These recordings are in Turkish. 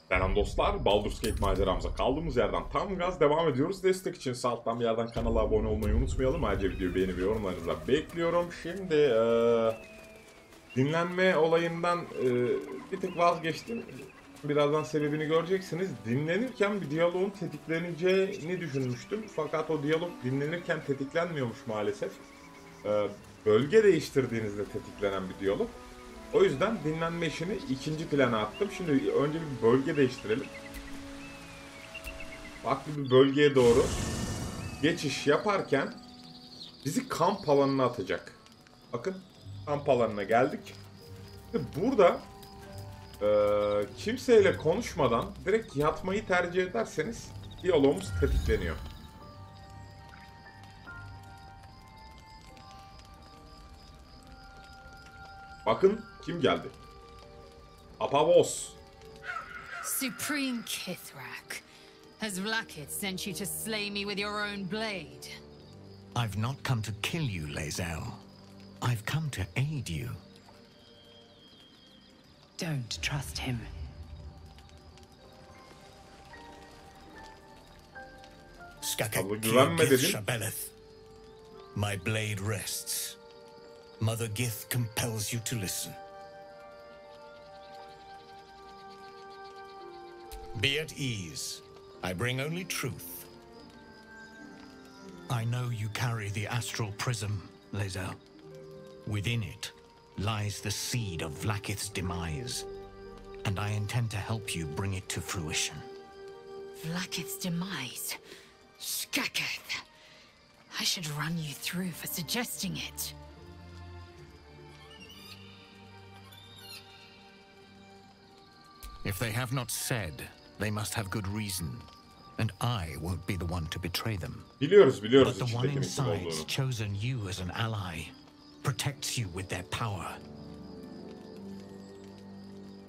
Selam dostlar, Baldur's Gate maceramıza kaldığımız yerden tam gaz devam ediyoruz. Destek için sağ alttan bir yerden kanala abone olmayı unutmayalım. Ayrıca videoyu beğeni ve yorumlarınızla bekliyorum. Şimdi dinlenme olayından bir tık vazgeçtim. Birazdan sebebini göreceksiniz. Dinlenirken bir diyaloğun tetikleneceğini düşünmüştüm. Fakat o diyalog dinlenirken tetiklenmiyormuş maalesef. Bölge değiştirdiğinizde tetiklenen bir diyalog. O yüzden dinlenme işini ikinci plana attım. Şimdi önce bir bölge değiştirelim. Farklı bir bölgeye doğru geçiş yaparken bizi kamp alanına atacak. Bakın kamp alanına geldik. Burada kimseyle konuşmadan direkt yatmayı tercih ederseniz diyalogumuz tetikleniyor. Bakın kim geldi? Apavos. Supreme Kithrak, has Vlaakith sent you to slay me with your own blade? I've not come to kill you, Lae'zel. I've come to aid you. Don't trust him. Abla güvenme dedin. My blade rests. Mother Gith compels you to listen. Be at ease. I bring only truth. I know you carry the astral prism, Lae'zel. Within it lies the seed of Vlaakith's demise, and I intend to help you bring it to fruition. Vlaakith's demise? Skaketh! I should run you through for suggesting it. If they have not said, they must have good reason, and I won't be the one to betray them. Biliyoruz But the one içindekinin kim inside's olduğunu. chosen you as an ally, protects you with their power.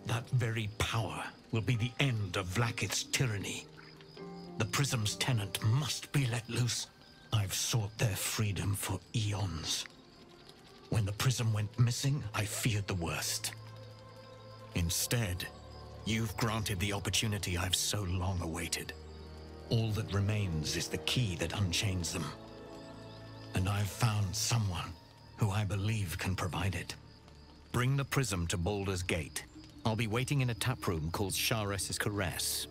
That very power will be the end of Vlaakith's tyranny. The prism's tenant must be let loose. I've sought their freedom for eons. When the prism went missing, I feared the worst. Instead, you've granted the opportunity I've so long awaited. All that remains is the key that unchains them. And I've found someone who I believe can provide it. Bring the prism to Baldur's Gate. I'll be waiting in a taproom called Shares's Caress.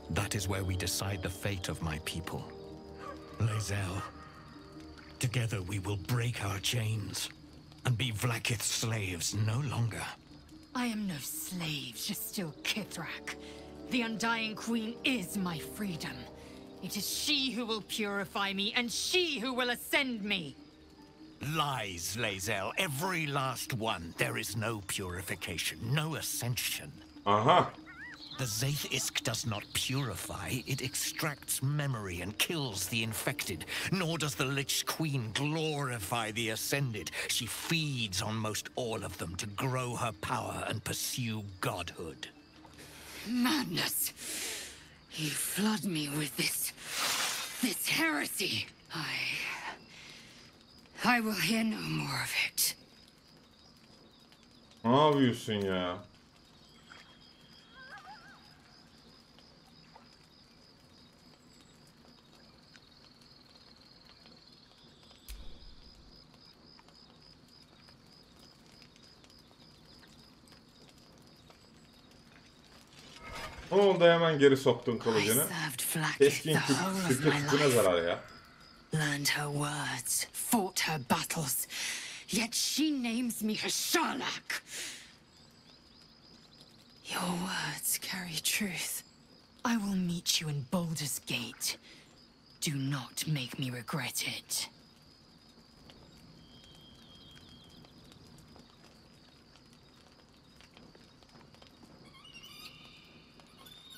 That is where we decide the fate of my people. Lae'zel, together we will break our chains and be Vlaakith's slaves no longer. I am no slave, just still Kithrak. The Undying Queen is my freedom. It is she who will purify me, and she who will ascend me. Lies, Lae'zel, every last one. There is no purification, no ascension. Aha. The Zaith-Isk does not purify, it extracts memory and kills the infected. Nor does the Lich Queen glorify the ascended. She feeds on most all of them to grow her power and pursue godhood. Madness! You flood me with this heresy. I will hear no more of it. Ne yapıyorsun ya? Ne oldu hemen geri soktun kılıcını? Keskin sirke tüpüne zarar ya. Learned her words, fought her battles, yet she names me her Sharlak. Your words carry truth. I will meet you in Baldur's Gate. Do not make me regret it.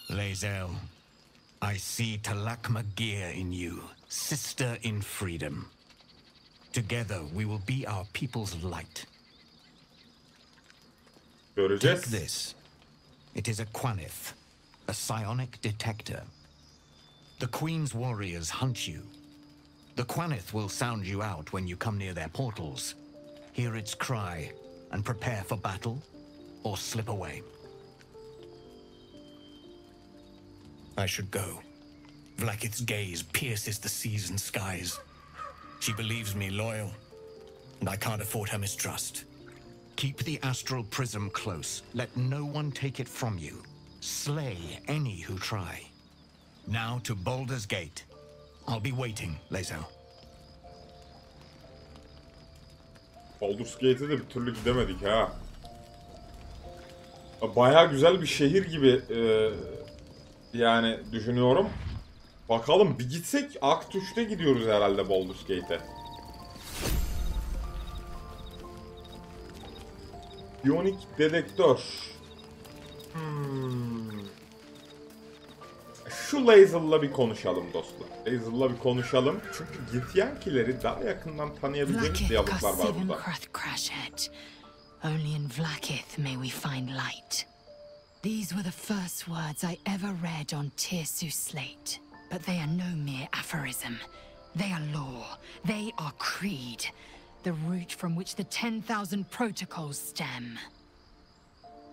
Lae'zel, I see Talakma Gear in you, sister in freedom. Together we will be our people's light. Göreceğiz. Take this. It is a Quanith, a psionic detector. The Queen's warriors hunt you. The Quanith will sound you out when you come near their portals. Hear its cry and prepare for battle or slip away. I should go. Vlaakith's gaze pierces the seas and skies. She believes me loyal, and I can't afford her mistrust. Keep the astral prism close. Let no one take it from you. Slay any who try. Now to Baldur's Gate. I'll be waiting, Lezo. Baldur's Gate'e de bir türlü gidemedik ha. Bayağı güzel bir şehir gibi yani düşünüyorum. Bakalım bir gitsek Akt 3'te gidiyoruz herhalde Baldur's Gate'e. Biyonik dedektör. Şu Lazel'la bir konuşalım dostlar. Lazel'la bir konuşalım. Çünkü Githyankileri daha yakından tanıyabileceğimiz diyaloglar var burada. Only in Vlaakith may we find light. These were the first words I ever read on Tirsu's slate. But they are no mere aphorism. They are law. They are creed. The root from which the 10,000 protocols stem.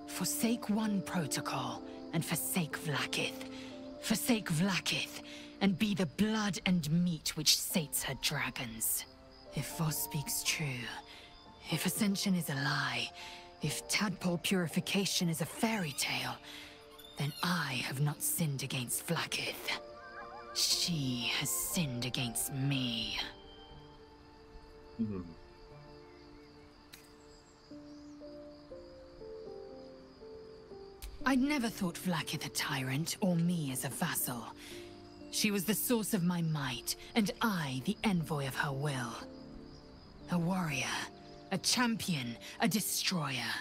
Forsake one protocol, and forsake Vlaakith. Forsake Vlaakith, and be the blood and meat which sates her dragons. If Voss speaks true, if ascension is a lie, if tadpole purification is a fairy tale, then I have not sinned against Vlaakith. She has sinned against me. I'd never thought Vlaakith a tyrant, or me as a vassal. She was the source of my might, and I the envoy of her will. A warrior, a champion, a destroyer.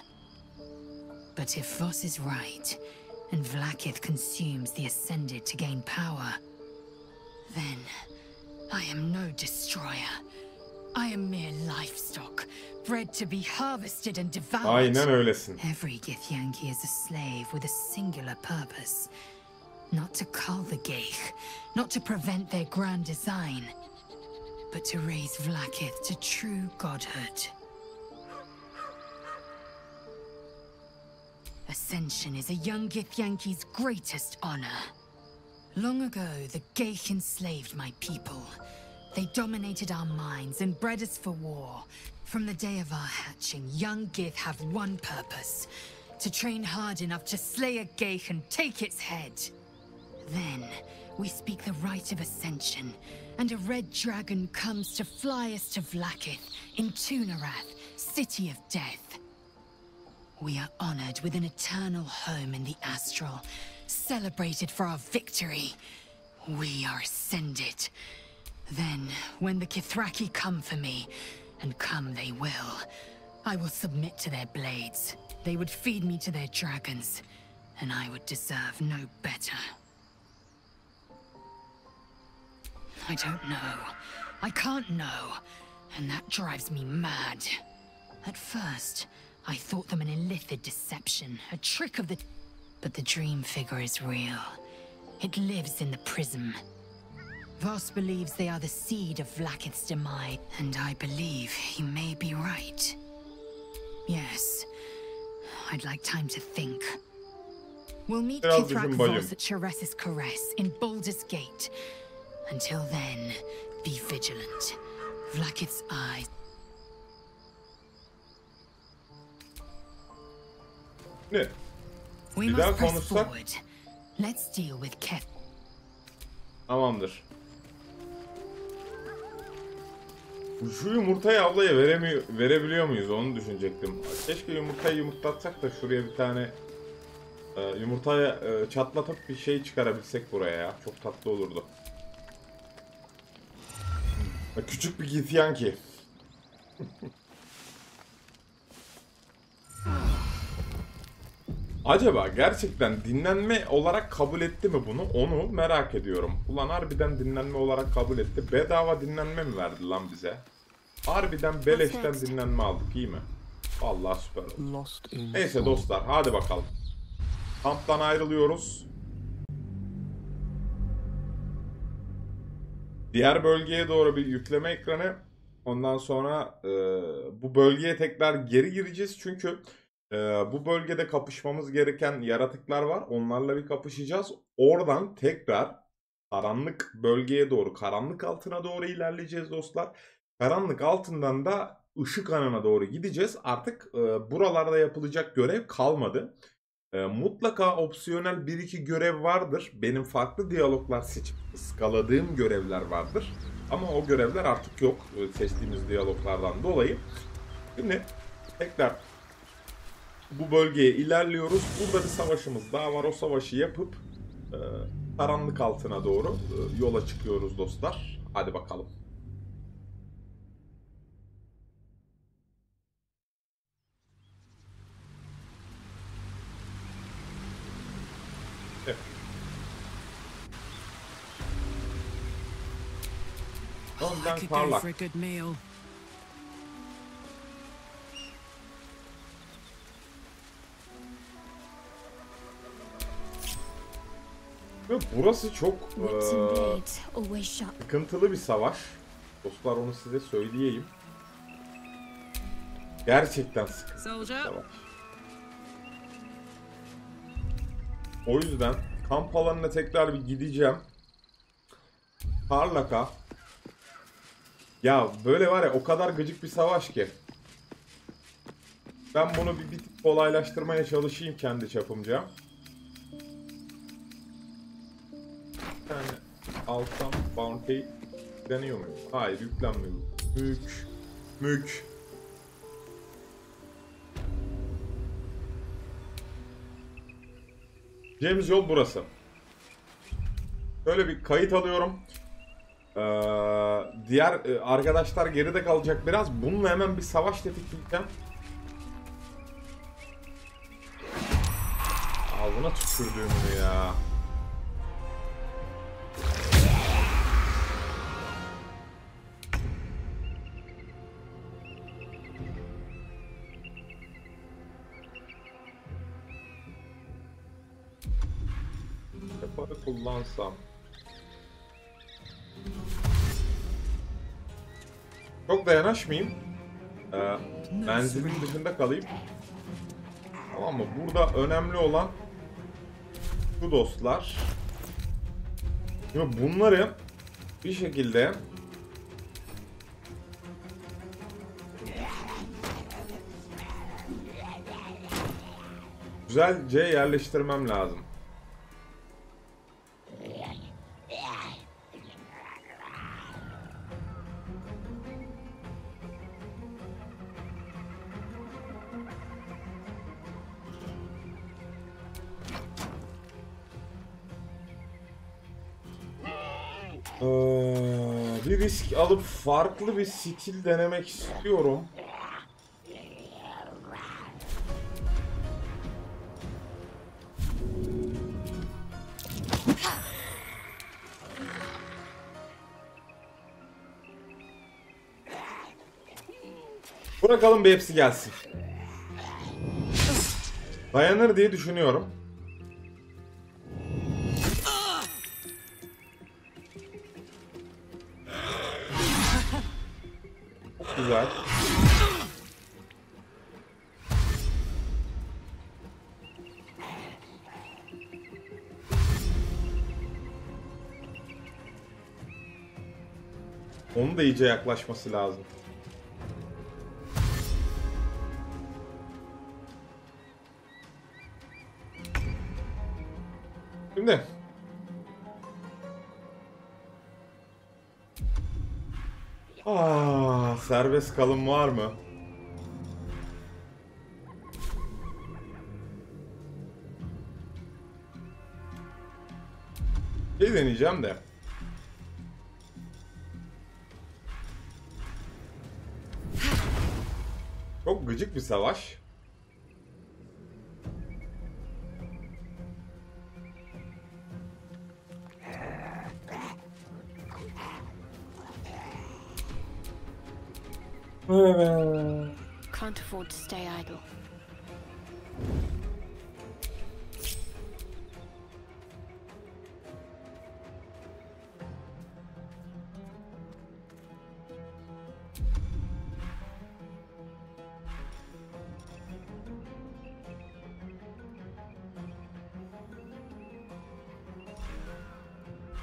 But if Voss is right, and Vlaakith consumes the Ascended to gain power, then I am no destroyer. I am mere livestock, bred to be harvested and devoured. Aynen öylesin. Every Githyanki is a slave with a singular purpose. Not to cull the Geich, not to prevent their grand design, but to raise Vlaakith to true godhood. Ascension is a young Githyanki's greatest honor. Long ago, the Geich enslaved my people. They dominated our minds and bred us for war. From the day of our hatching, young Gith have one purpose: to train hard enough to slay a Geich and take its head. Then, we speak the rite of ascension, and a red dragon comes to fly us to Vlaakith, in Tunarath, city of death. We are honored with an eternal home in the astral, celebrated for our victory. We are ascended. Then, when the Kithraki come for me, and come they I will submit to their blades. They would feed me to their dragons, and I would deserve no better. I don't know. I can't know, and that drives me mad. At first, I thought them an illithid deception, a trick of the... But the dream figure is real. It lives in the prism. Voss believes they are the seed of Vlaakith's demise, and I believe he may be right. Yes, I'd like time to think. We'll meet Kithrak Voss at Chares's Caress in Baldur's Gate. Until then, be vigilant. Vlaakith's eyes... Ne? We must press forward. Let's deal with Keth. Tamamdır. Şu yumurtayı ablaya verebiliyor muyuz onu düşünecektim. Keşke yumurtayı yumurtlatsak da şuraya bir tane yumurtaya çatlatıp bir şey çıkarabilsek buraya ya. Çok tatlı olurdu. Küçük bir Githyanki. Acaba gerçekten dinlenme olarak kabul etti mi bunu? Onu merak ediyorum. Ulan harbiden dinlenme olarak kabul etti. Bedava dinlenme mi verdi lan bize? Harbiden beleşten dinlenme aldık, iyi mi? Vallahi süper oldu. Neyse dostlar, hadi bakalım. Kamptan ayrılıyoruz. Diğer bölgeye doğru bir yükleme ekranı. Ondan sonra bu bölgeye tekrar geri gireceğiz. Çünkü Bu bölgede kapışmamız gereken yaratıklar var. Onlarla bir kapışacağız. Oradan tekrar karanlık bölgeye doğru, karanlık altına doğru ilerleyeceğiz dostlar. Karanlık altından da ışık anına doğru gideceğiz. Artık buralarda yapılacak görev kalmadı. Mutlaka opsiyonel 1-2 görev vardır. Benim farklı diyaloglar seçip ıskaladığım görevler vardır. Ama o görevler artık yok seçtiğimiz diyaloglardan dolayı. Şimdi tekrar bu bölgeye ilerliyoruz. Burada bir savaşımız daha var. O savaşı yapıp karanlık altına doğru yola çıkıyoruz dostlar. Hadi bakalım. Evet. I could go for a good meal. Ve burası çok sıkıntılı bir savaş. Dostlar onu size söyleyeyim. Gerçekten sıkıntılı bir savaş. O yüzden kamp alanına tekrar bir gideceğim. Tarlaka. Ya böyle var ya o kadar gıcık bir savaş ki. Ben bunu bir tık kolaylaştırmaya çalışayım kendi çapımca. Bir tane alsam bounty deniyor muyum? Hayır yüklenmiyor. Mük. Gideceğimiz yol burası. Şöyle bir kayıt alıyorum. Diğer arkadaşlar geride kalacak biraz. Bununla hemen bir savaş tetikleyeceğim. Ağzına tükürdüğümünü ya. Yaparı kullansam. Çok da yanaşmayayım. Menzilin dışında kalayım. Tamam mı? Burada önemli olan şu dostlar. Şimdi bunları bir şekilde güzelce yerleştirmem lazım. Bir risk alıp farklı bir stil denemek istiyorum. Bırakalım bir hepsi gelsin. Dayanır diye düşünüyorum. Çok güzel. Onun da iyice yaklaşması lazım. Şimdi serbest kalım var mı? Bir deneyeceğim de. Çok gıcık bir savaş. Can't afford to stay idle.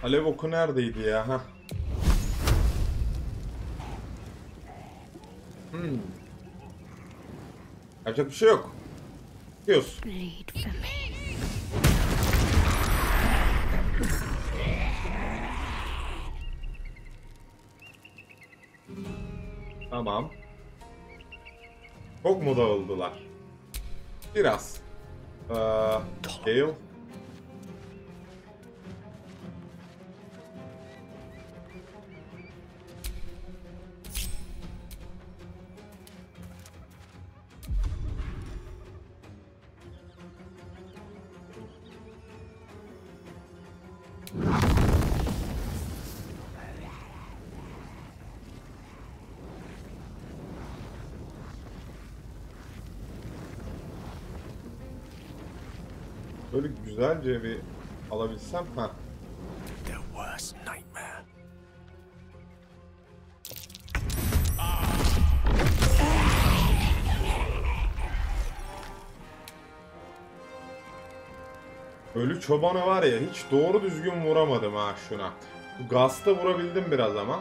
Alev oku neredeydi ya? Hah. Yapacak bir şey yok. Gidiyoruz. Bleed for me. Tamam. Çok mu dağıldılar? Biraz. Gale. Böyle güzelce bir alabilsem ha. Their worst nightmare. Ölü çobanı var ya, hiç doğru düzgün vuramadım ha şuna. Bu Gast'a vurabildim biraz ama.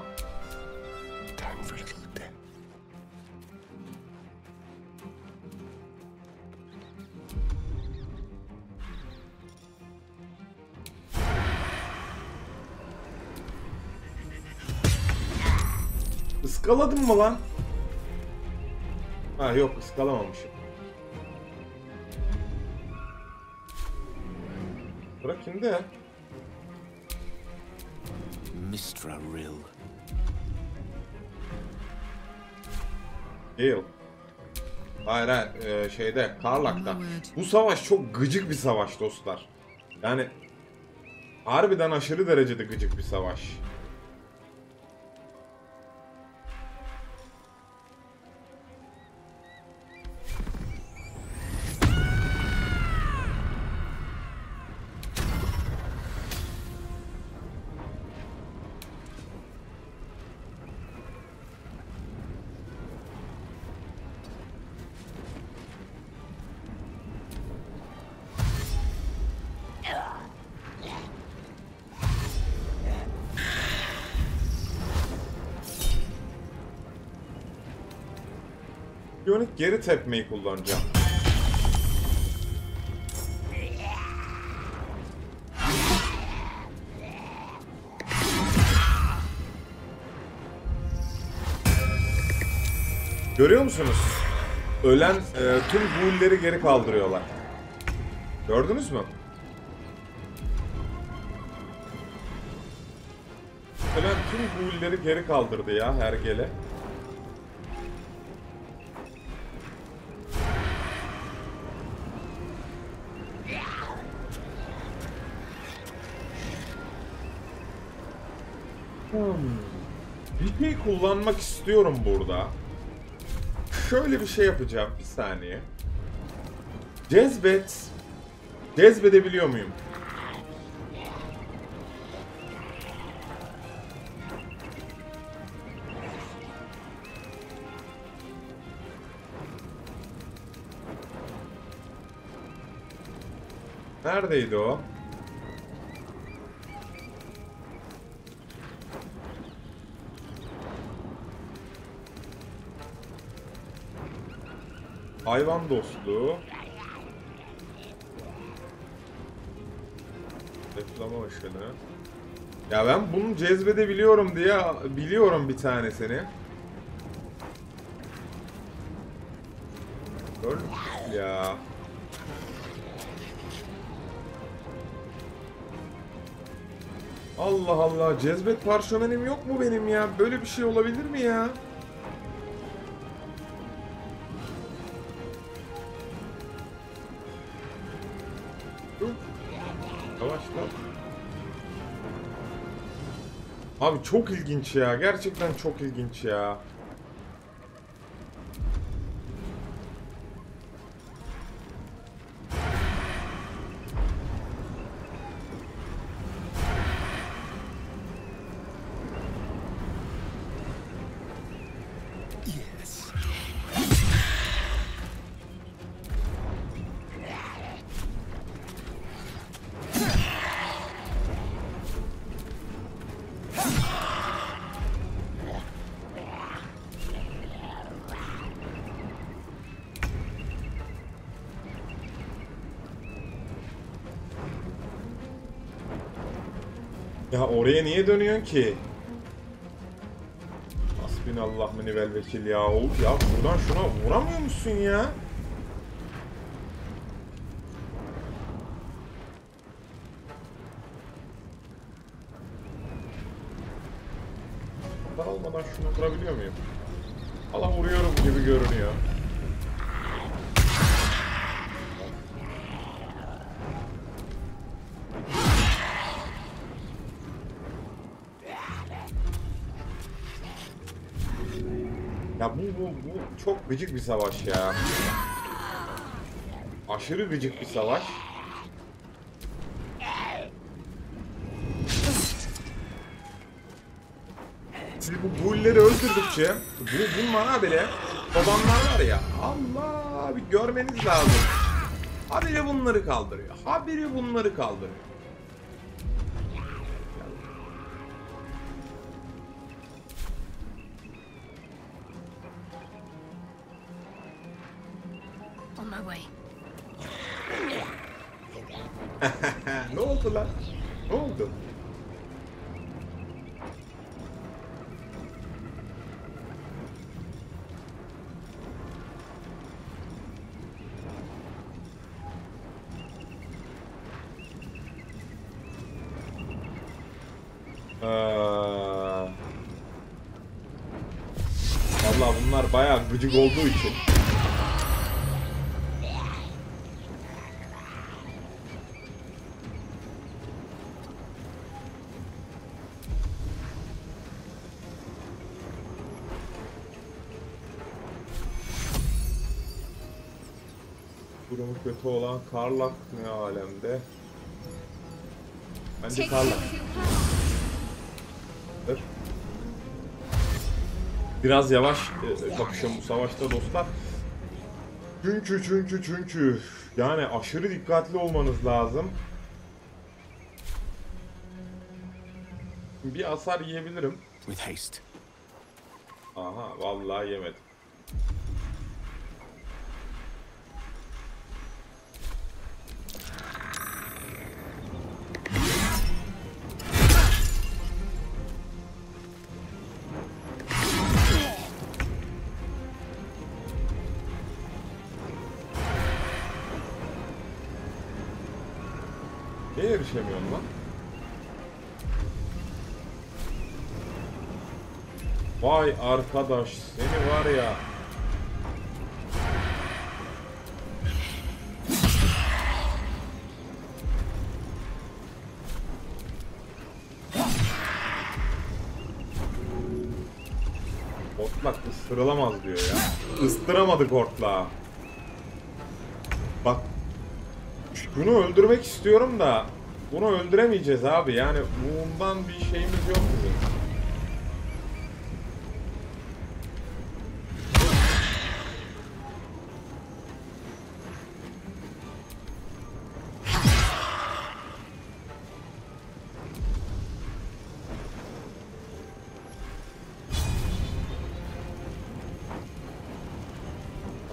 Iskaladım mı lan? Ha yok, ıskalamamışım. Bırak kimde? Mistra Rill. Gale. Hayır, şeyde, Karlak'ta. Bu savaş çok gıcık bir savaş dostlar. Yani harbiden aşırı derecede gıcık bir savaş. Yonik geri tepmeyi kullanacağım. Görüyor musunuz? Ölen tüm ghoul'leri geri kaldırıyorlar. Gördünüz mü? Ölen tüm ghoul'leri geri kaldırdı ya Herkese. Bir şey kullanmak istiyorum burada. Şöyle bir şey yapacağım, bir saniye. Cezbedebiliyor muyum? Neredeydi o? Hayvan dostluğu. Reklama ışını. Ya ben bunu cezbedebiliyorum diye biliyorum bir tanesini. Gördün mü ya? Allah Allah, cezbet parşömenim yok mu benim ya? Böyle bir şey olabilir mi ya? Yavaşla. Abi çok ilginç ya. Gerçekten çok ilginç ya. Ya oraya niye dönüyorsun ki? Hasbinallah ve nivel vekil ya. Oğlum ya buradan şuna vuramıyor musun ya? Almadan şunu vurabiliyor muyum? Allah vuruyorum gibi görünüyor. Ya bu çok gıcık bir savaş ya. Aşırı gıcık bir savaş. Siz bu bulleri öldürdükçe bunlar bile babanlar var ya, Allah bir görmeniz lazım. Habire bunları kaldırıyor. Habire bunları kaldırıyor. On my way. Ne oldu lan? Ne oldu? Vallahi bunlar bayağı gıcık olduğu için. Durumu kötü olan Karlak ne alemde? Bence Karlak. Biraz yavaş kapışalım bu savaşta dostlar. Çünkü yani aşırı dikkatli olmanız lazım. Bir hasar yiyebilirim. With haste. Aha vallahi yemedim. Niye erişemiyorum lan? Vay arkadaş seni var ya. Hortlak ısırılamaz diyor ya. Isıramadık hortlağı. Bak. Bunu öldürmek istiyorum da bunu öldüremeyeceğiz abi. Yani bundan bir şeyimiz yok bizim.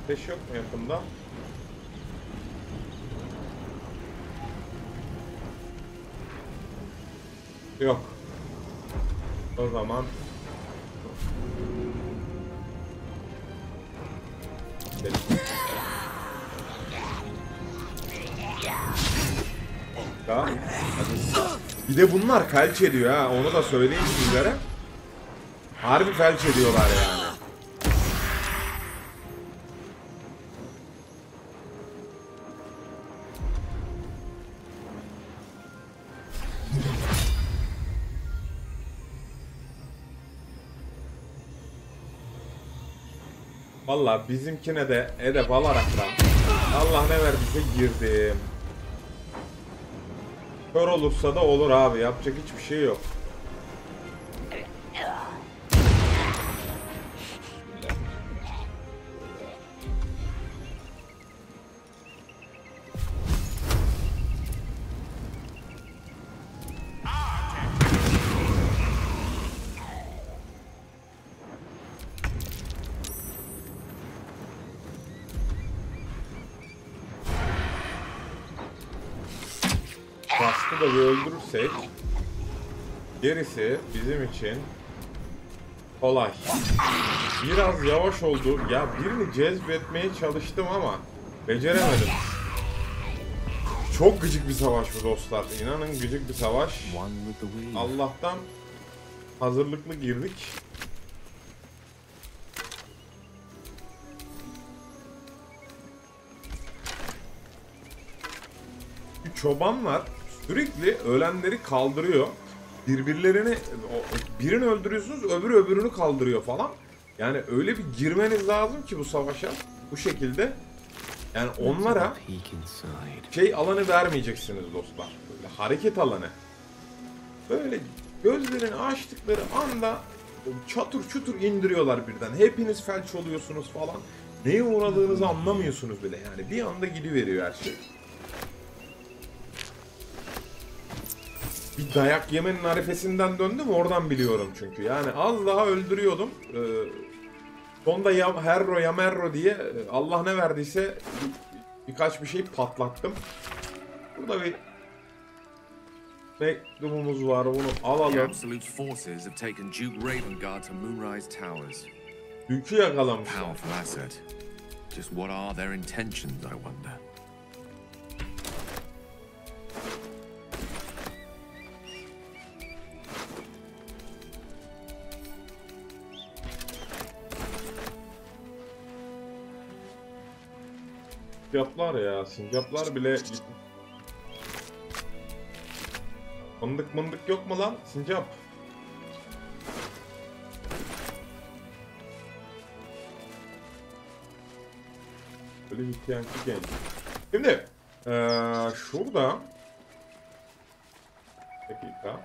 Ateş yok mu yakında? Yok. O zaman bir de bunlar felç ediyor ha, onu da söyleyeyim sizlere. Harbi felç ediyorlar yani. Vallahi bizimkine de edep alaraktan Allah ne verdiyse girdim. Kör olursa da olur abi, yapacak hiçbir şey yok. Baskı da bir öldürürsek. Gerisi bizim için kolay. Biraz yavaş oldu. Ya birini cezbetmeye çalıştım ama beceremedim. Çok gıcık bir savaş bu dostlar. İnanın gıcık bir savaş. Allah'tan hazırlıklı girdik. Çobanlar sürekli ölenleri kaldırıyor. Birini öldürüyorsunuz, öbürünü kaldırıyor falan. Yani öyle bir girmeniz lazım ki bu savaşa bu şekilde. Yani onlara alanı vermeyeceksiniz dostlar. Böyle hareket alanı. Böyle gözlerini açtıkları anda çatır çutur indiriyorlar birden. Hepiniz felç oluyorsunuz falan. Neye uğradığınızı anlamıyorsunuz bile yani. Bir anda gidiveriyor her şey. Bir dayak yemenin arifesinden döndüm, oradan biliyorum çünkü. Yani az daha öldürüyordum. Sonda ya herro ya merro diye Allah ne verdiyse birkaç bir şey patlattım. Burada bir mektubumuz var, bunu alalım. Duke'u yakalamışlar. Just what are their intentions, I wonder. Sincaplar ya, sincaplar bile gitmiş. Mındık yok mu lan sincap? Böyle ihtiyaçlı genç. Şimdi şurada bir dakika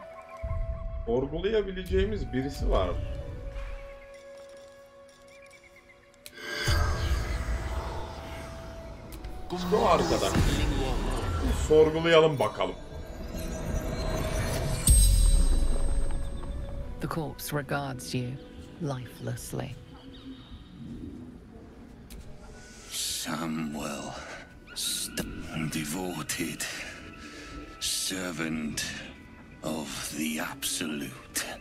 sorgulayabileceğimiz birisi var. Bu arkada. Sorgulayalım bakalım. The corpse regards you lifelessly. Samuel, devoted servant of the Absolute,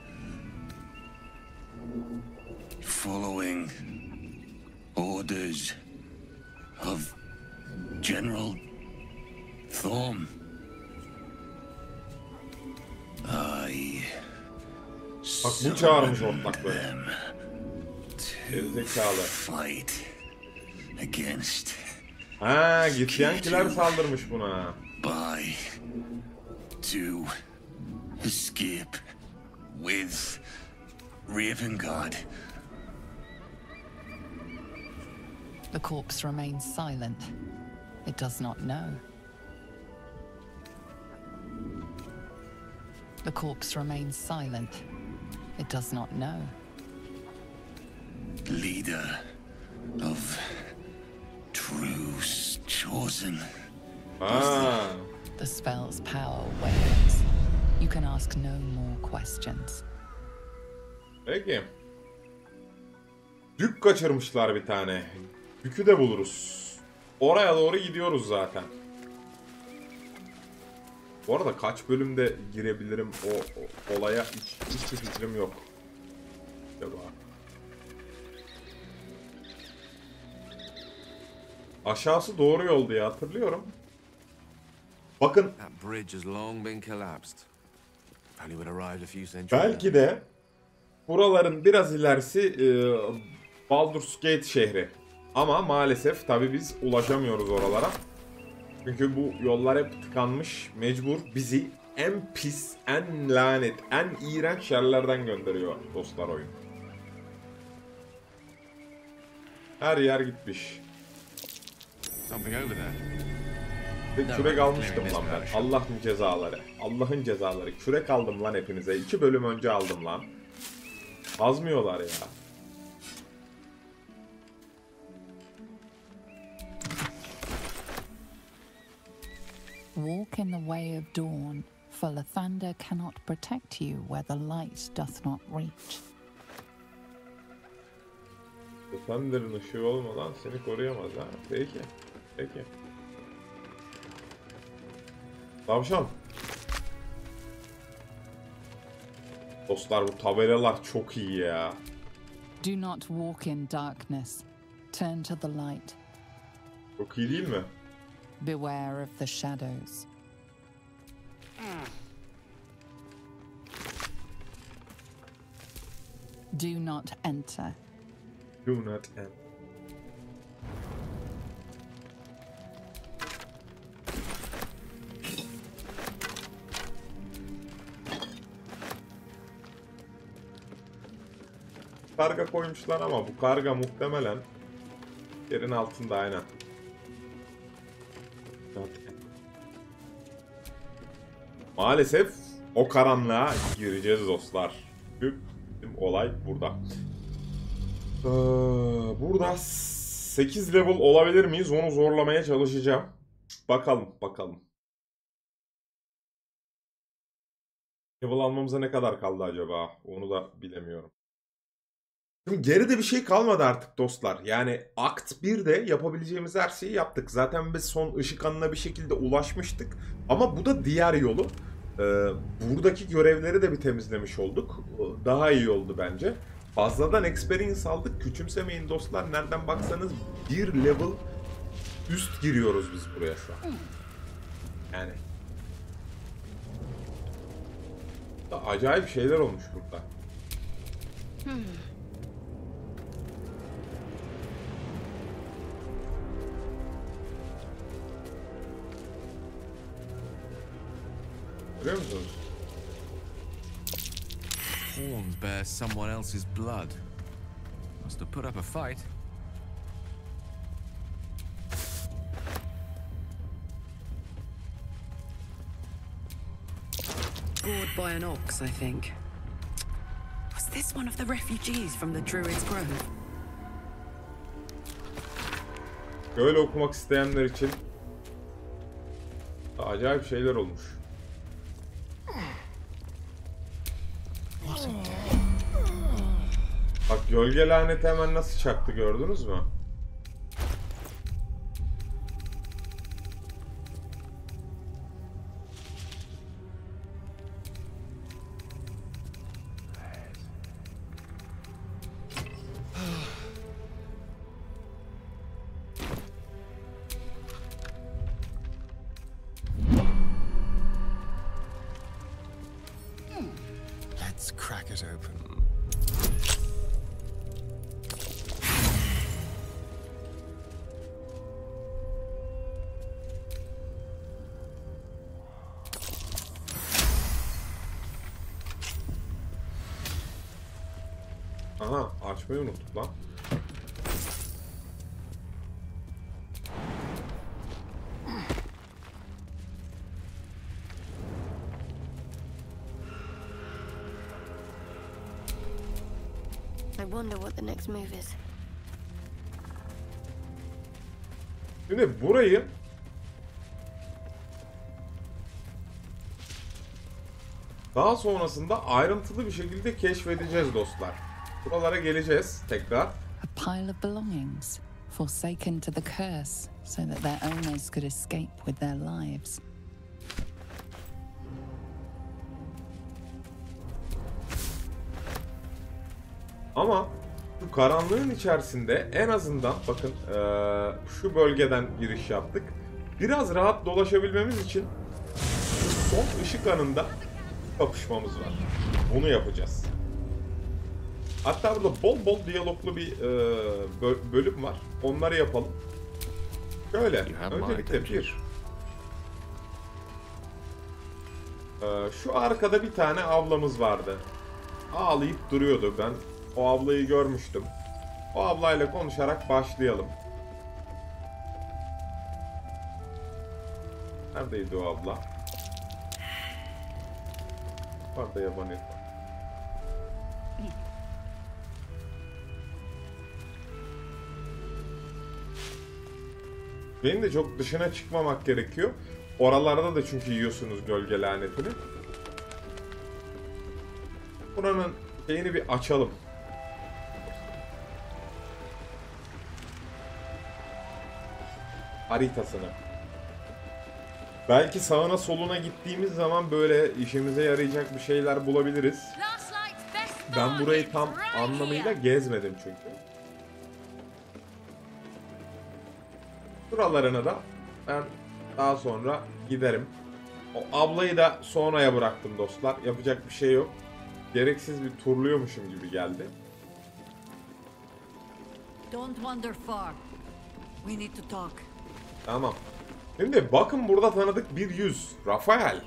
following orders of General Thorm. Bak bu çağırmış ortak böyle. Gerizekalı. Fight against. Ha, gityenkiler saldırmış buna. By to escape with Ravengard. The corpse remains silent. It does not know. The corpse remains silent. It does not know. Leader of true chosen. Ha. The spell's power wanes. You can ask no more questions. Peki. Dük kaçırmışlar bir tane. Dükü de buluruz. Oraya doğru gidiyoruz zaten. Bu arada kaç bölümde girebilirim o olaya hiçbir fikrim yok. Acaba. Aşağısı doğru yol diye hatırlıyorum. Bakın. Belki de buraların biraz ilerisi Baldur's Gate şehri. Ama maalesef tabi biz ulaşamıyoruz oralara. Çünkü bu yollar hep tıkanmış. Mecbur bizi en pis, en lanet, en iğrenç yerlerden gönderiyor dostlar oyun. Her yer gitmiş. Kürek almıştım lan ben. Allah'ın cezaları. Allah'ın cezaları. Kürek aldım lan hepinize. 2 bölüm önce aldım lan. Azmıyorlar ya. Walk in the way of dawn, for the thunder cannot protect you where the light doth not reach. Thunder'ın ışığı olmadan seni koruyamaz ha. Peki. Peki. Tavşan. Dostlar bu tabelalar çok iyi ya. Do not walk in darkness. Turn to the light. Çok iyi değil mi? Beware of the shadows. Do not enter. Do not end. Karga koymuşlar ama bu karga muhtemelen yerin altında aynen. Maalesef o karanlığa gireceğiz dostlar. Çünkü olay burada. Burada 8 level olabilir miyiz? Onu zorlamaya çalışacağım. Bakalım. Level almamıza ne kadar kaldı acaba? Onu da bilemiyorum. Şimdi geride bir şey kalmadı artık dostlar. Yani Akt 1'de yapabileceğimiz her şeyi yaptık. Zaten biz son Işık Hanı'na bir şekilde ulaşmıştık. Ama bu da diğer yolu. Buradaki görevleri de bir temizlemiş olduk. Daha iyi oldu bence. Fazladan experience aldık. Küçümsemeyin dostlar. Nereden baksanız bir level üst giriyoruz biz buraya şu an. Yani. Acayip şeyler olmuş burada. Görüyor musunuz? Horns bear someone else's blood. Must have put up a fight. Gored by an ox, I think. Was this one of the refugees from the Druid's Grove? Böyle okumak isteyenler için acayip şeyler olmuş. Bak gölge laneti hemen nasıl çaktı gördünüz mü? Let's crack it open. Aha açmayı unuttuk lan. I wonder what the next move is. Şimdi burayı daha sonrasında ayrıntılı bir şekilde keşfedeceğiz dostlar. Buralara geleceğiz tekrar. A pile of belongings, forsaken to the curse, so that their owners could escape with their lives. Ama şu karanlığın içerisinde en azından bakın şu bölgeden giriş yaptık. Biraz rahat dolaşabilmemiz için şu son ışık anında kapışmamız var. Bunu yapacağız. Hatta burada bol bol diyaloglu bir bölüm var. Onları yapalım. Şöyle. Öncelikle bir. Şu arkada bir tane ablamız vardı. Ağlayıp duruyordu. Ben o ablayı görmüştüm. O ablayla konuşarak başlayalım. Neredeydi o abla? Orada yabancı. Benim de çok dışına çıkmamak gerekiyor. Oralarda da çünkü yiyorsunuz gölge lanetini. Buranın şeyini bir açalım. Haritasını. Belki sağına soluna gittiğimiz zaman böyle işimize yarayacak bir şeyler bulabiliriz. Ben burayı tam anlamıyla gezmedim çünkü. Buralarına da ben daha sonra giderim. O ablayı da sonraya bıraktım dostlar. Yapacak bir şey yok. Gereksiz bir turluyormuşum gibi geldi. Don't wander far. We need to talk. Tamam. Şimdi bakın burada tanıdık bir yüz. Rafael.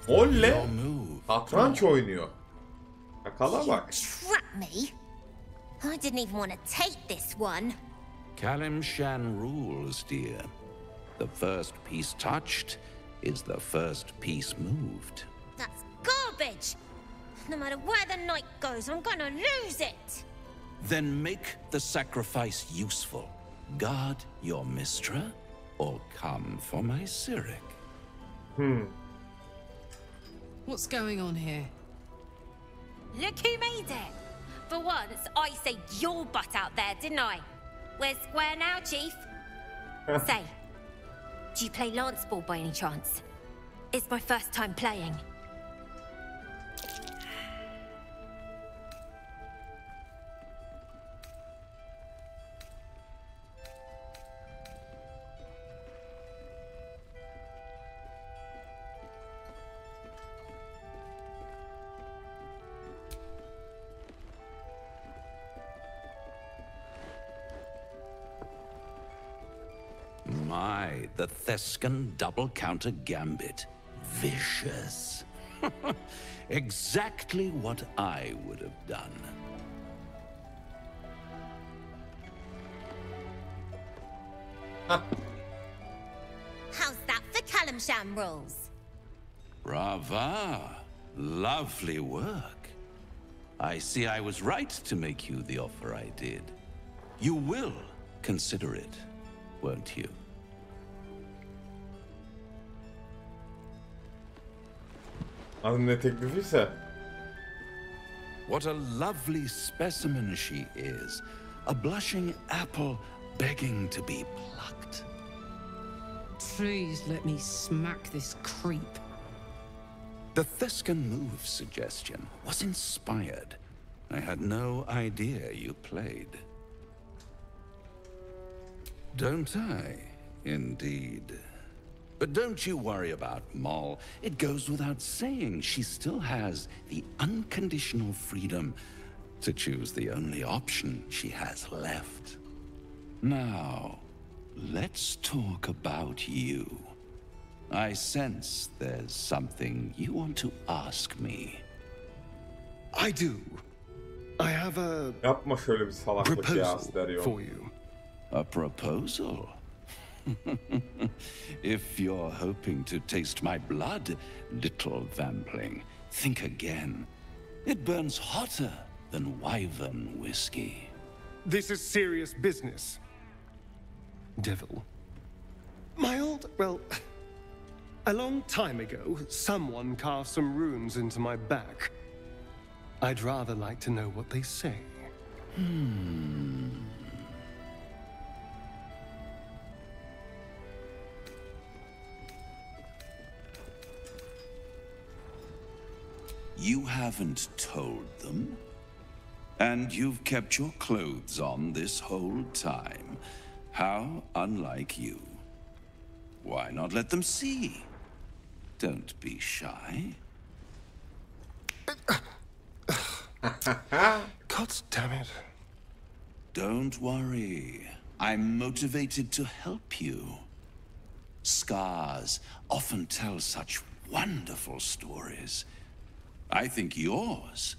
Olle satranç oynuyor. Yakala bak. Trap me? I didn't even want to take this one. Kalimshan rules, dear. The first piece touched is the first piece moved. That's garbage. No matter where the knight goes, I'm gonna lose it. Then make the sacrifice useful. Guard your Mistra, or come for my Cyric. What's going on here? Look who made it. For once, I saved your butt out there, didn't I? We're square now, Chief. Say, do you play lance ball by any chance? It's my first time playing. My, the Thescan double counter gambit. Vicious. Exactly what I would have done. How's that for Kalimshan rules? Brava. Lovely work. I see I was right to make you the offer I did. You will consider it, won't you? Ne teklifiyse. What a lovely specimen she is. A blushing apple begging to be plucked. Please let me smack this creep. The Thescan move suggestion was inspired. I had no idea you played. Don't I? Indeed. But don't you worry about Moll. It goes without saying she still has the unconditional freedom to choose the only option she has left. Now, let's talk about you. I sense there's something you want to ask me. I do. I have a Yapma şöyle bir salaklık ya proposal stereo. for you. A proposal? If you're hoping to taste my blood, little vampling, think again. It burns hotter than wyvern whiskey. This is serious business. Devil. Well, a long time ago, someone carved some runes into my back. I'd rather like to know what they say. You haven't told them? And you've kept your clothes on this whole time. How unlike you. Why not let them see? Don't be shy. God damn it. Don't worry. I'm motivated to help you. Scars often tell such wonderful stories. I think yours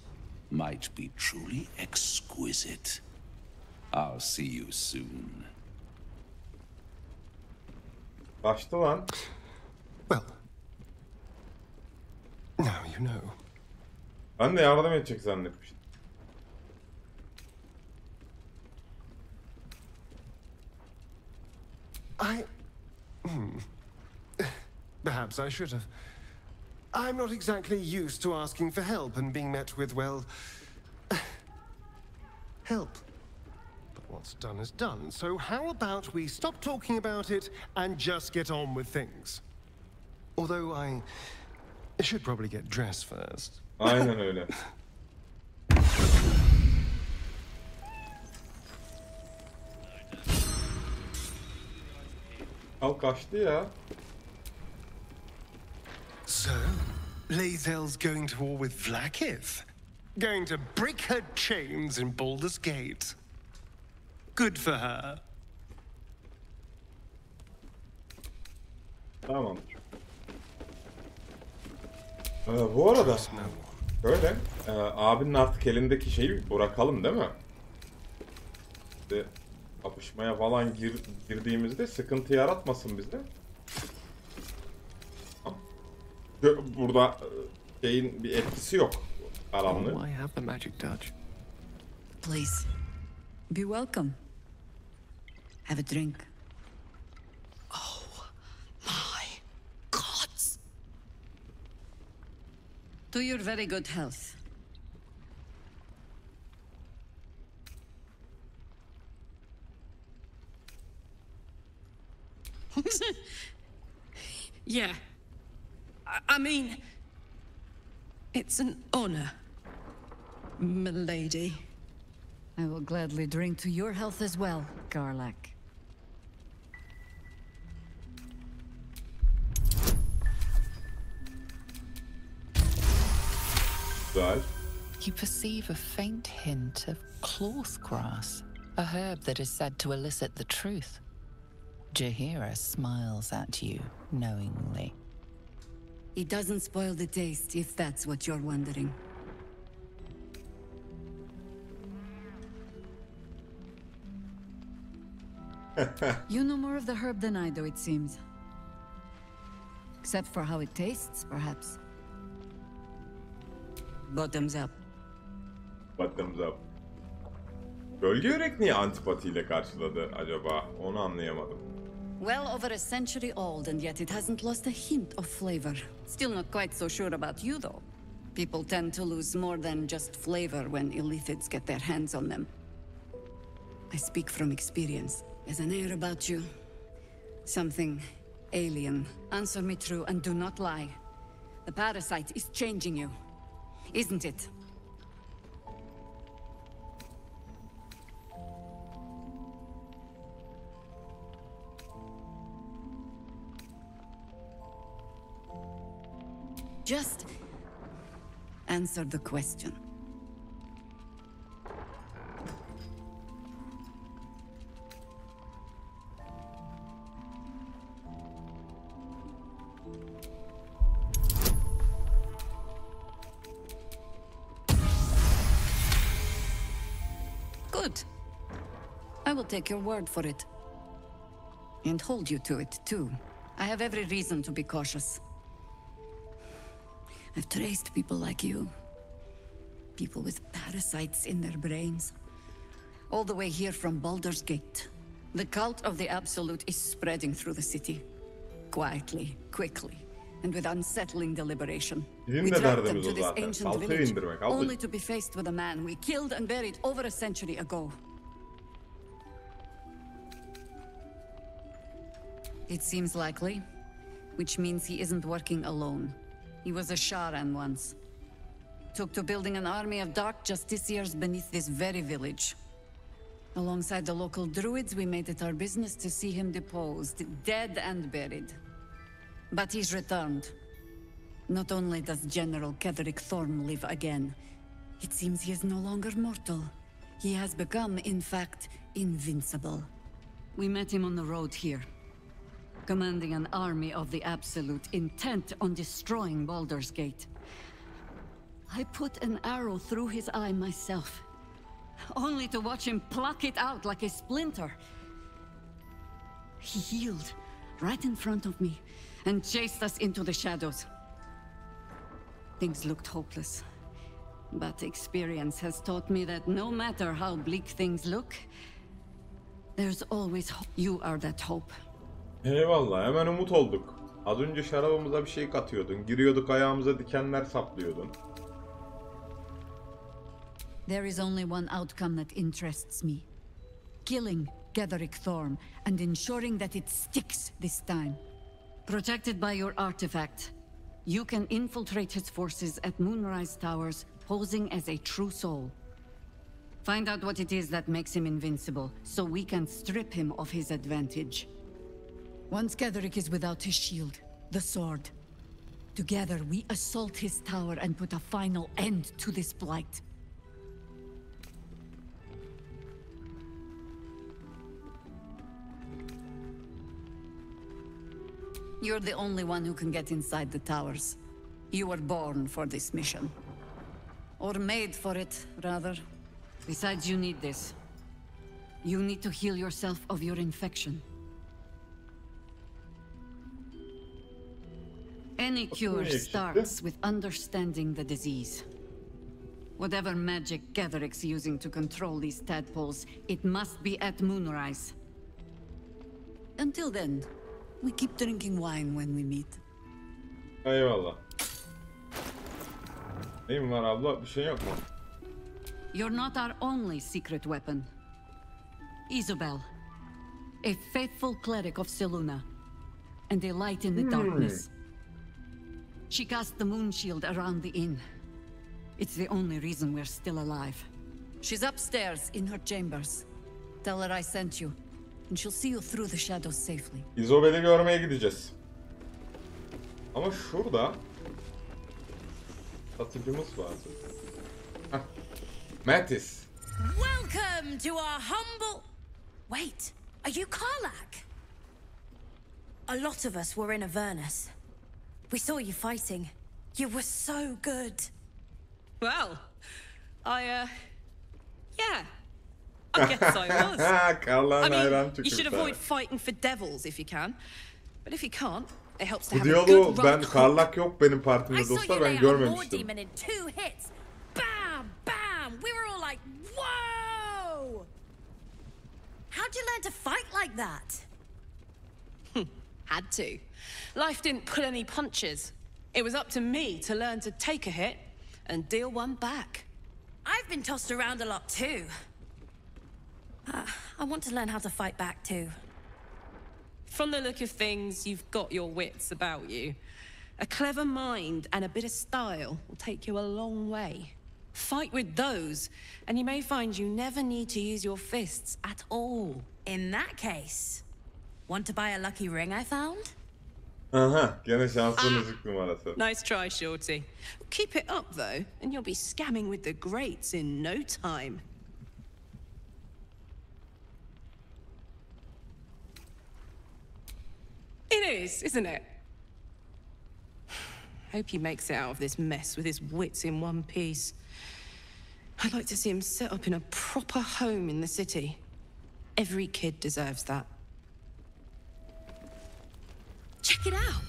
might be truly exquisite. I'll see you soon. Kaçtı lan. Well, now you know. Ben de yardım edecek zannetmiştim. Perhaps I should have. I'm not exactly used to asking for help and being met with, well, help. But what's done is done, so how about we stop talking about it and just get on with things? Although I should probably get dressed first. Aynen öyle. Al kaçtı ya. So, Lae'zel's going to war with Vlaakith? Going to break her chains in Baldur's Gate? Good for her. Tamam. Bu arada böyle abinin artık elindeki şeyi bırakalım değil mi? İşte kapışmaya falan girdiğimizde sıkıntı yaratmasın bizde. Burada şeyin bir etkisi yok. Karanlığı. Oh, I have the magic touch. Please, be welcome. Have a drink. Oh, my gods! To your very good health. Yeah. I mean, it's an honor, milady. I will gladly drink to your health as well, Garlak. Güzel. You perceive a faint hint of cloth grass, a herb that is said to elicit the truth. Jaheira smiles at you knowingly. It doesn't spoil the taste, if that's what you're wondering. You know more of the herb than I do, it seems. Except for how it tastes, perhaps. Bottoms up. Bottoms up. Bölge yörek niye antipatiyle karşıladı acaba? Onu anlayamadım. Well over a century old, and yet it hasn't lost a hint of flavor. Still not quite so sure about you, though. People tend to lose more than just flavor when illithids get their hands on them. I speak from experience. There's an air about you. Something alien. Answer me true and do not lie. The parasite is changing you, isn't it? Just answer the question. Good. I will take your word for it. And hold you to it, too. I have every reason to be cautious. I've traced people like you. People with parasites in their brains. All the way here from Baldur's Gate. The cult of the Absolute is spreading through the city. Quietly, quickly, and with unsettling deliberation. We dragged them to this ancient village, only to be faced with a man we killed and buried over a century ago. It seems likely, which means he isn't working alone. He was a Sharan once. Took to building an army of dark justiciars beneath this very village. Alongside the local druids, we made it our business to see him deposed, dead and buried. But he's returned. Not only does General Ketheric Thorm live again, it seems he is no longer mortal. He has become, in fact, invincible. We met him on the road here, commanding an army of the Absolute, intent on destroying Baldur's Gate. I put an arrow through his eye myself, only to watch him pluck it out like a splinter. He healed right in front of me and chased us into the shadows. Things looked hopeless, but experience has taught me that no matter how bleak things look, there's always hope. You are that hope. Eyvallah, hemen umut olduk. Az önce şarabımıza bir şey katıyordun. Giriyorduk, ayağımıza dikenler saplıyordun. There is only one outcome that interests me. Killing Ketheric Thorm and ensuring that it sticks this time. Protected by your artifact, you can infiltrate his forces at Moonrise Towers, posing as a true soul. Find out what it is that makes him invincible, so we can strip him of his advantage. Once Ketheric is without his shield, the sword. Together we assault his tower and put a final end to this blight. You're the only one who can get inside the towers. You were born for this mission. Or made for it, rather. Besides, you need this. You need to heal yourself of your infection. Any cure starts with understanding the disease. Whatever magic Ketheric's using to control these tadpoles, it must be at moonrise. Until then, we keep drinking wine when we meet. Eyvallah. Neyim var abla? Bir şey yok mu? You're not our only secret weapon. Isabel, a faithful cleric of Selûne, and a light in the darkness. She cast the moon shield around the inn. It's the only reason we're still alive. She's upstairs in her chambers. Tell her I sent you, and she'll see you through the shadows safely. Isabel'i görmeye gideceğiz. Ama şurada satıcımız vardı. Heh. Mattis. Welcome to our humble... Wait, are you Karlach? A lot of us were in Avernus. We saw you fighting. You were so good. Well, yeah. I guess I was. I mean, you should avoid fighting for devils if you can. But if you can't, it helps to Bu have a diyaloğu good ben rock. Karlach yok benim partimde dostlar, ben görmemiştim. Demon in 2 hits. Bam, bam. We were all like, whoa! How'd you learn to fight like that? Had to. Life didn't pull any punches. It was up to me to learn to take a hit and deal one back. I've been tossed around a lot too. I want to learn how to fight back too. From the look of things, you've got your wits about you. A clever mind and a bit of style will take you a long way. Fight with those, and you may find you never need to use your fists at all. In that case, want to buy a lucky ring I found? Aha, gene şanslı müzik numarası. Nice try, Shorty. Keep it up, though, and you'll be scamming with the greats in no time. It is, isn't it? Hope he makes it out of this mess with his wits in one piece. I'd like to see him set up in a proper home in the city. Every kid deserves that. Check it out.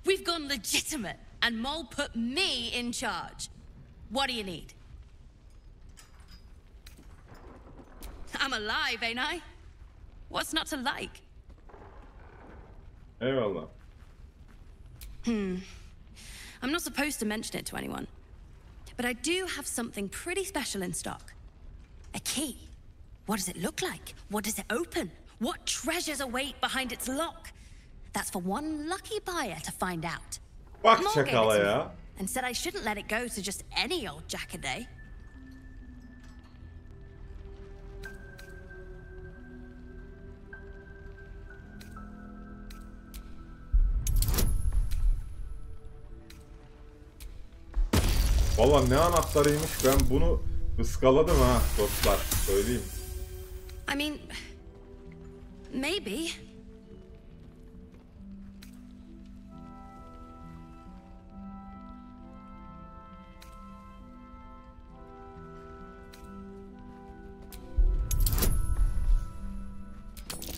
We've gone legitimate, and Mole put me in charge. What do you need? I'm alive, ain't I? What's not to like? Eyvallah. I'm not supposed to mention it to anyone, but I do have something pretty special in stock. A key. What does it look like? What does it open? What treasures await behind its lock? That's for one lucky buyer to find out. Bak Mole gave it çakala to ya. me and said I shouldn't let it go to just any old jackaday. Valla ne anahtarıymış, ben bunu ıskaladım ha dostlar, söyleyeyim. I mean, maybe.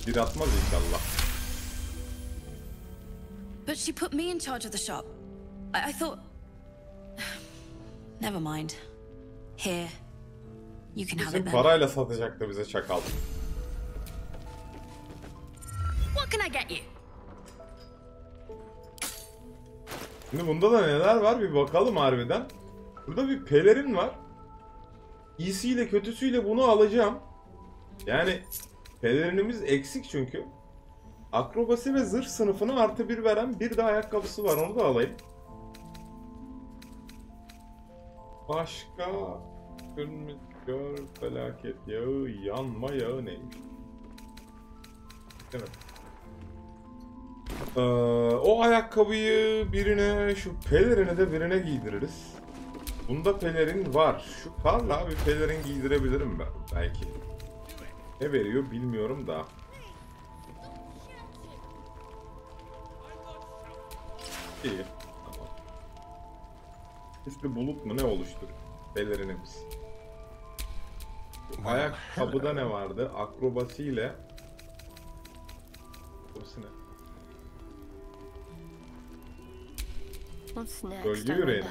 Bir atmaz inşallah. But she put me in charge of the shop. I thought... Never mind. Here. You can have it Bizim then. parayla satacaktı bize çakal. What can I get you? Şimdi bunda da neler var bir bakalım harbiden. Burada bir pelerin var. İyisiyle kötüsüyle bunu alacağım. Yani pelerinimiz eksik çünkü. Akrobasi ve zırh sınıfına +1 veren bir de ayakkabısı var, onu da alayım. Başka kırmızı gör felaket yağı, yanma yağı neymiş? Değil mi? O ayakkabıyı birine, şu pelerini de birine giydiririz. Bunda pelerin var. Şu Karl'a bir pelerin giydirebilirim ben belki. Ne veriyor bilmiyorum da. İyi. Tamam. Sisli bulut mu ne oluştur? Pelerinimiz. Ayakkabıda ne vardı? Akrobasiyle. Akrobasi ne? What's next? Gölge yüreğine.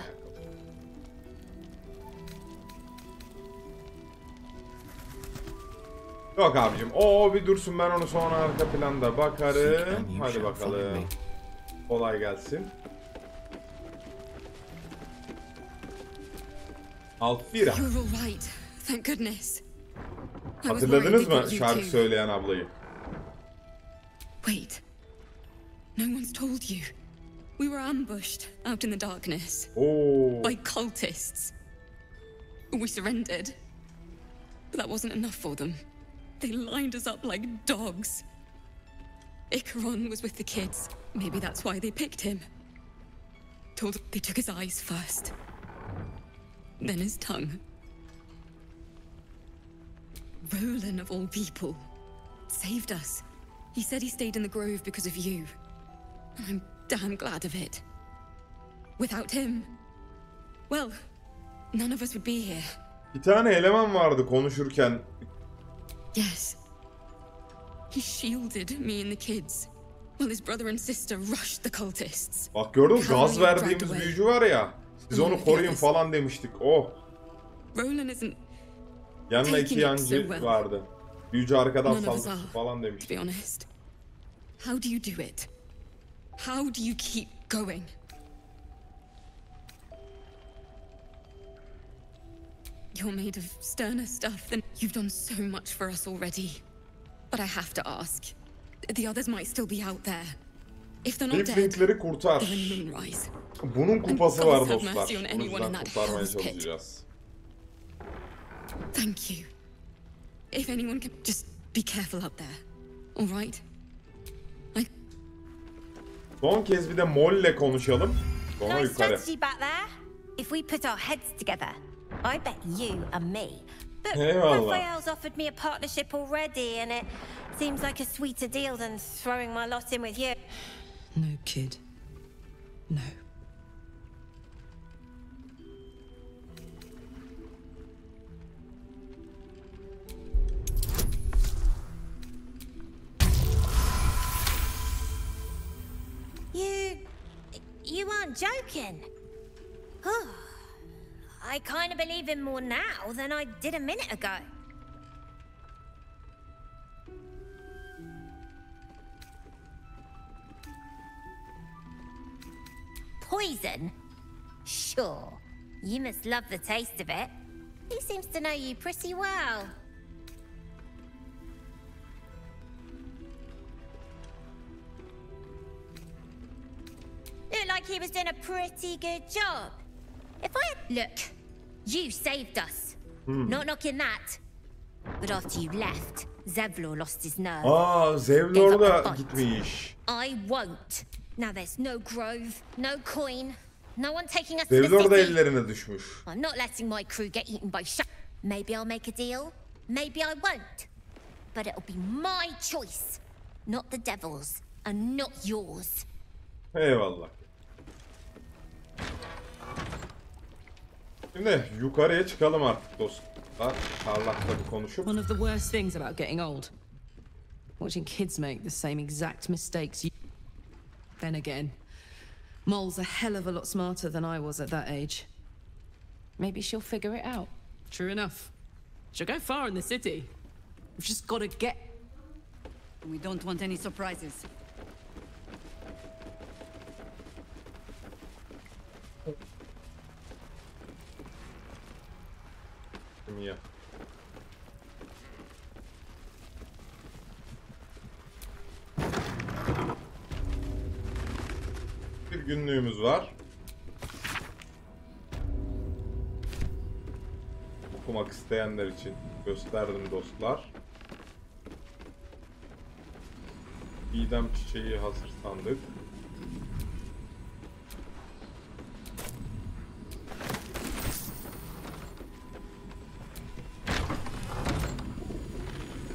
Yok abicim. O bir dursun, ben onu sonra arka planda bakarım. Hadi bakalım. Kolay gelsin. Alfira. Hatırladınız mı şarkı söyleyen ablayı? Wait. No one's told you. We were ambushed out in the darkness. Oh. By cultists. We surrendered. But that wasn't enough for them. They lined us up like dogs. Icaron was with the kids. Maybe that's why they picked him. They took his eyes first. Then his tongue. Roland, of all people, saved us. He said he stayed in the grove because of you. And I'm damn glad of it. Without him, well, none of us would be here. Bir tane eleman vardı konuşurken. Yes. He shielded me and the kids, while his brother and sister rushed the cultists. Bak gördün mü? Gaz verdiğimiz büyücü var ya. Siz onu koruyun falan demiştik. Oh. Roland isn't. Yanına iki yancı vardı. Büyücü arkadan saldırısı falan demiştik. To be honest. How do you do it? How do you keep going? You're made of sterner stuff than you've done so much for us already. But I have to ask. The others might still be out there. If they're not dead, Linkleri kurtar. they're in Moonrise. Bunun kupası var dostlar. O yüzden kurtarmaya çalışacağız. Thank you. If anyone can, just be careful out there. All right? Son kez bir de Mol'le konuşalım. Sonra yukarı. back there. If we put our heads together, I bet you and me. But Eyvallah. Raphael's offered me a partnership already, and it seems like a sweeter deal than throwing my lot in with you. No, kid. No. You aren't joking. I kind of believe him more now than I did a minute ago. Poison? Sure. You must love the taste of it. He seems to know you pretty well. Looked like he was doing a pretty good job. If I had... Look, you saved us. Not knocking that. But after you left, Zevlor lost his nerve. Zevlor da gitmiş. I won't. Now there's no grove, no coin, no one taking us to the city. Zevlor da ellerine düşmüş. I'm not letting my crew get eaten by Maybe I'll make a deal. Maybe I won't. But it'll be my choice. Not the devil's. And not yours. Eyvallah. Şimdi yukarıya çıkalım artık dostlar. Parlak'la bir konuşup. One of the worst things about getting old. Watching kids make the same exact mistakes you... Then again, Mol's a hell of a lot smarter than I was at that age. Maybe she'll figure it out. True enough. She'll go far in the city. We've just got to get... We don't want any surprises. Ya. Bir günlüğümüz var. Okumak isteyenler için gösterdim dostlar. İdam çiçeği hazır sandık.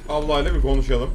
Allah ile bir konuşalım.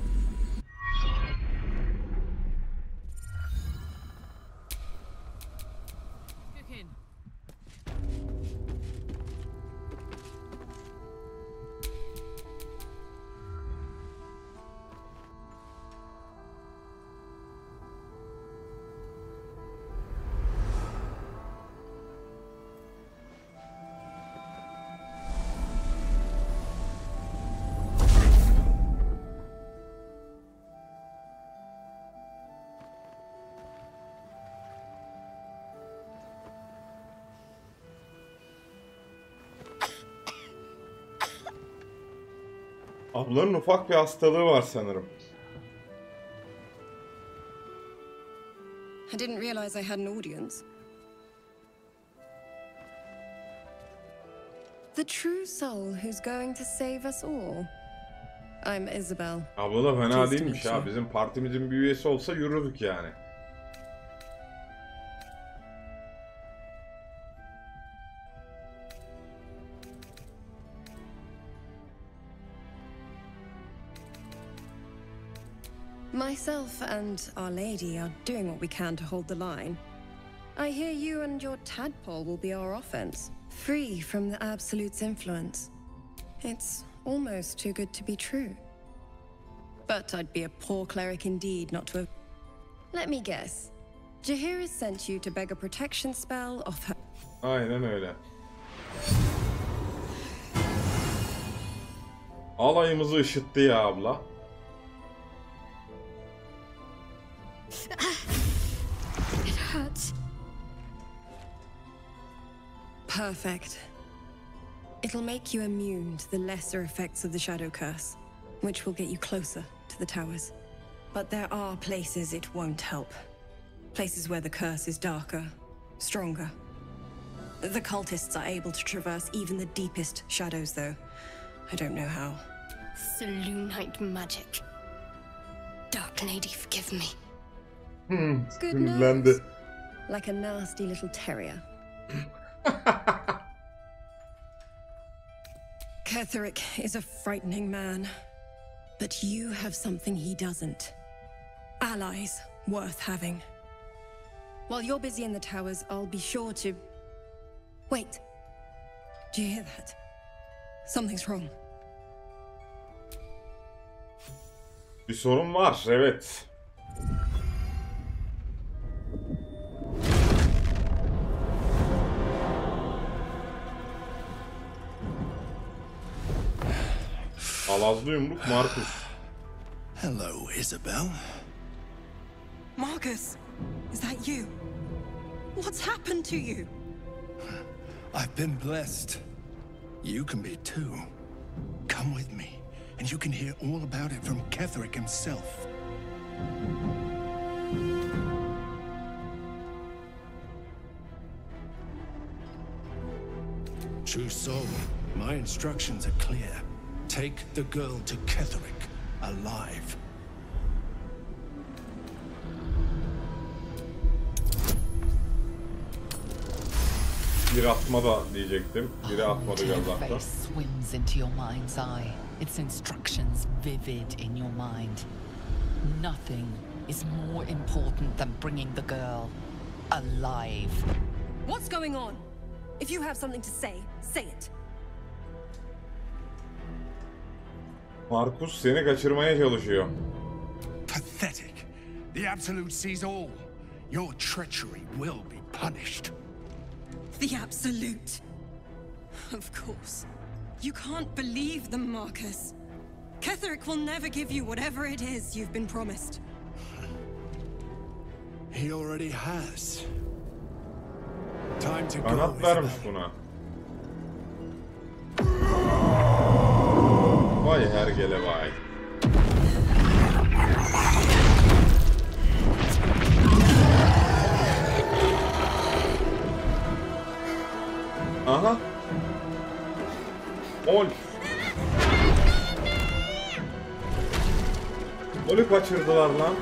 Ablanın ufak bir hastalığı var sanırım. I didn't realize I had an audience. The true soul who's going to save us all. I'm Isabel. Abla da fena değilmiş ha. Bizim partimizin bir üyesi olsa yürürdük yani. Myself and Our Lady are doing what we can to hold the line. I hear you and your tadpole will be our offense, free from the Absolute's influence. It's almost too good to be true. But I'd be a poor cleric indeed not to have... Let me guess. Jaheira sent you to beg a protection spell off her... Aynen öyle. Alayımızı ışıttı ya abla. It hurts. Perfect. It'll make you immune to the lesser effects of the shadow curse, which will get you closer to the towers. But there are places it won't help. Places where the curse is darker, stronger. The cultists are able to traverse even the deepest shadows, though. I don't know how. Selûnite magic. Dark Lady, forgive me. Good news. Like a nasty little terrier. Ketheric is a frightening man, but you have something he doesn't. Allies worth having. While you're busy in the towers, I'll be sure to... Wait. Do you hear that? Something's wrong. Bir sorun var, evet. Alazlı yumruk Marcus. Hello, Isabel. Marcus, is that you? What's happened to you? I've been blessed. You can be too. Come with me, and you can hear all about it from Ketheric himself. True soul, my instructions are clear. Take the girl to Ketheric, alive. Bir atma da diyecektim. Biri atmadı galiba. Face swims into your mind's eye. Its instructions vivid in your mind. Nothing is more important than bringing the girl alive. What's going on? If you have something to say, say it. Marcus seni kaçırmaya çalışıyor. Pathetic. The Absolute sees all. Your treachery will be punished. The Absolute. Of course. You can't believe them, Marcus. Ketheric will never give you whatever it is you've been promised. He already has. Time to go. Kanat vermiş buna. Vay hergele vay. Aha. Ol. Onu kaçırdılar lan.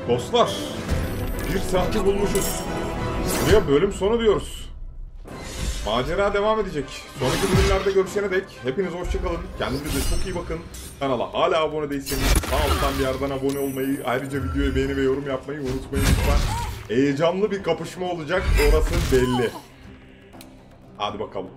Dostlar, bir saati bulmuşuz. Buraya bölüm sonu diyoruz. Macera devam edecek. Sonraki bölümlerde görüşene dek hepiniz hoşçakalın. Kendinize çok iyi bakın. Kanala hala abone değilseniz sağ alttan bir yerden abone olmayı, ayrıca videoyu beğeni ve yorum yapmayı unutmayın lütfen. Heyecanlı bir kapışma olacak, orası belli. Hadi bakalım.